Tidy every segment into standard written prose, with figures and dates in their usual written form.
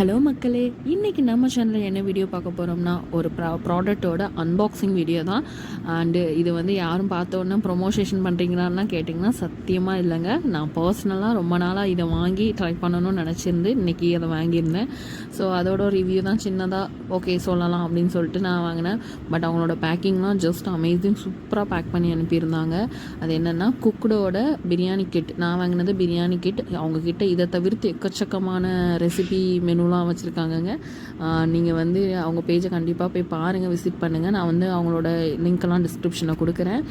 Hello மக்களே, இன்றைக்கி நம்ம சேனலில் என்ன வீடியோ பார்க்க போகிறோம்னா ஒரு ப்ராடக்ட்டோட அன்பாக்சிங் வீடியோ தான். அண்டு இது வந்து யாரும் பார்த்தோன்னா ப்ரொமோஷன் பண்ணுறீங்களான்னா கேட்டிங்கன்னா சத்தியமாக இல்லைங்க. நான் பர்சனலாக ரொம்ப நாளாக இதை வாங்கி ட்ரை பண்ணணும்னு நினச்சிருந்து இன்றைக்கி அதை வாங்கியிருந்தேன். ஸோ அதோட ரிவ்யூ தான் சின்னதாக ஓகே சொல்லலாம் அப்படின்னு சொல்லிட்டு நான் வாங்கினேன். பட் அவங்களோட பேக்கிங்லாம் ஜஸ்ட் அமேசிங், சூப்பராக பேக் பண்ணி அனுப்பியிருந்தாங்க. அது என்னென்னா குக்குடோட பிரியாணி கிட். நான் வாங்கினது பிரியாணி கிட். அவங்கக்கிட்ட இதை தவிர்த்து எக்கச்சக்கமான ரெசிபி மெனுலாம் வச்சுருக்காங்கங்க. நீங்கள் வந்து அவங்க பேஜை கண்டிப்பாக போய் பாருங்கள், விசிட் பண்ணுங்கள். நான் வந்து அவங்களோட லிங்க்கெல்லாம் டிஸ்கிரிப்ஷனில் கொடுக்குறேன்.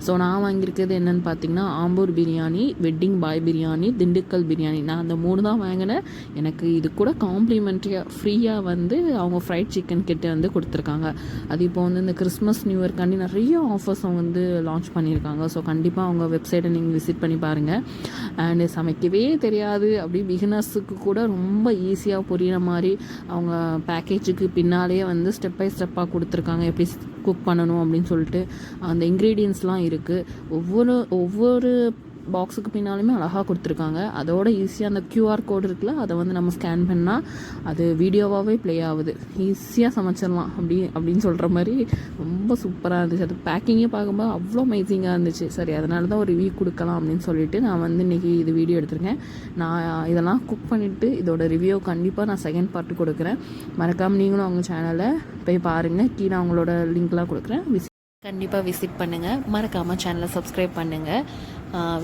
ஸோ நான் வாங்கியிருக்கிறது என்னென்னு பார்த்தீங்கன்னா ஆம்பூர் பிரியாணி, வெட்டிங் பாய் பிரியாணி, திண்டுக்கல் பிரியாணி. நான் அந்த 3 தான் வாங்கினேன். எனக்கு இது கூட காம்ப்ளிமெண்ட்ரியாக ஃப்ரீயாக வந்து அவங்க ஃப்ரைட் சிக்கன் கிட்ட வந்து கொடுத்துருக்காங்க. அது இப்போ வந்து இந்த கிறிஸ்மஸ் நியூ இயர்க்காண்டி நிறைய ஆஃபர்ஸ் அவங்க வந்து லான்ச் பண்ணியிருக்காங்க. ஸோ கண்டிப்பாக அவங்க வெப்சைட்டை நீங்கள் விசிட் பண்ணி பாருங்கள். அண்டு சமைக்கவே தெரியாது அப்படி பிகினர்ஸுக்கு கூட ரொம்ப ஈஸியாக புரிகிற மாதிரி அவங்க பேக்கேஜுக்கு பின்னாலேயே வந்து ஸ்டெப் பை ஸ்டெப்பாக கொடுத்துருக்காங்க, எப்படி குக் பண்ணணும் அப்படின்னு சொல்லிட்டு. அந்த இன்க்ரீடியன்ஸ்லாம் இருக்குது. ஒவ்வொரு பாக்ஸுக்கு பின்னாலுமே அழகாக கொடுத்துருக்காங்க. அதோட ஈஸியாக அந்த QR கோடு இருக்குல்ல, அதை வந்து நம்ம ஸ்கேன் பண்ணால் அது வீடியோவாகவே ப்ளே ஆகுது. ஈஸியாக சமைச்சிடலாம் அப்படின்னு சொல்கிற மாதிரி ரொம்ப சூப்பராக இருந்துச்சு. அது பேக்கிங்கே பார்க்கும்போது அவ்வளோ அமேசிங்காக இருந்துச்சு. சரி, அதனால தான் ஒரு ரிவ்யூ கொடுக்கலாம் அப்படின்னு சொல்லிட்டு நான் வந்து இன்றைக்கி இது வீடியோ எடுத்திருக்கேன். நான் இதெல்லாம் குக் பண்ணிவிட்டு இதோட ரிவ்யூ கண்டிப்பாக நான் செகண்ட் பார்ட்டு கொடுக்குறேன். மறக்காமல் நீங்களும் அவங்க சேனலை போய் பாருங்கள். கீழே அவங்களோட லிங்க்லாம் கொடுக்குறேன், கண்டிப்பாக விசிட் பண்ணுங்கள். மறக்காமல் சேனலை சப்ஸ்கிரைப் பண்ணுங்கள்,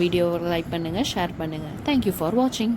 வீடியோவை லைக் பண்ணுங்கள், ஷேர் பண்ணுங்கள். தேங்க்யூ ஃபார் வாட்சிங்.